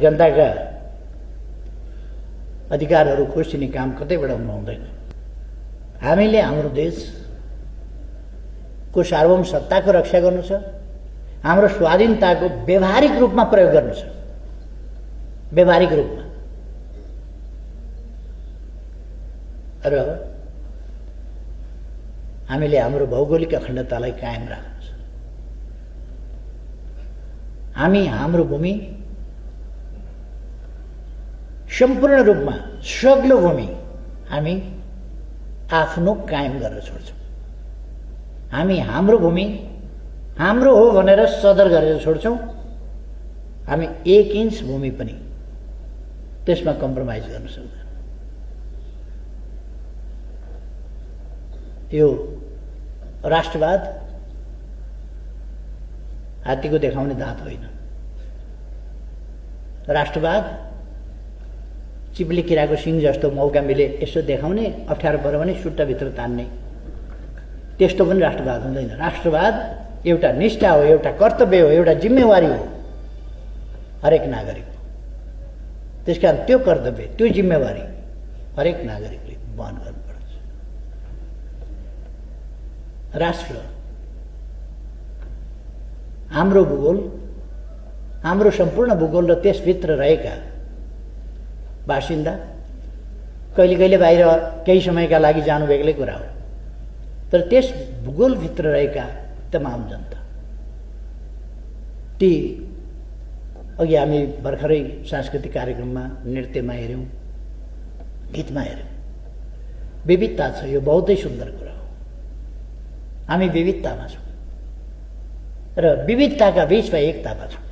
जनताका अधिकारहरू खोसिने काम कतैबाट हुनु हुँदैन। हामीले हाम्रो देशको सार्वभौम सत्ताको रक्षा गर्नु छ, हाम्रो स्वाधीनताको व्यवहारिक रूपमा प्रयोग गर्नु छ। व्यवहारिक रूपमा र हामीले हाम्रो भौगोलिक अखण्डतालाई कायम राख्नु छ। हामी हाम्रो भूमि सम्पूर्ण रूपमा सग्लो भूमि हामी आफ्नो कायम गरेर छोड्छौँ। हामी हाम्रो भूमि हाम्रो हो भनेर सदर गरेर छोड्छौँ। हामी 1 इन्च भूमि पनि त्यसमा कम्प्रोमाइज गर्न सक्दैन। यो राष्ट्रवाद हात्तीको देखाउने दाँत होइन। राष्ट्रवाद चिप्ली किराको सिङ जस्तो मौका मिले यसो देखाउने, अप्ठ्यारो पर्यो भने सुट्टाभित्र तान्ने, त्यस्तो पनि राष्ट्रवाद हुँदैन। राष्ट्रवाद एउटा निष्ठा हो, एउटा कर्तव्य हो, एउटा जिम्मेवारी हो हरेक नागरिकको। त्यसकारण त्यो कर्तव्य, त्यो जिम्मेवारी हरेक नागरिकले वहन गर्नुपर्छ। राष्ट्र हाम्रो भूगोल, हाम्रो सम्पूर्ण भूगोल र त्यसभित्र रहेका बासिन्दा, कहिले कहिले बाहिर केही समयका लागि जानु बेग्लै कुरा हो, तर त्यस भूगोलभित्र रहेका तमाम जनता, ती अघि हामी भर्खरै सांस्कृतिक कार्यक्रममा नृत्यमा हेऱ्यौँ, गीतमा हेऱ्यौँ, विविधता छ। यो बहुतै सुन्दर कुरा हो। हामी विविधतामा छौँ र विविधताका बीचमा एकतामा छौँ।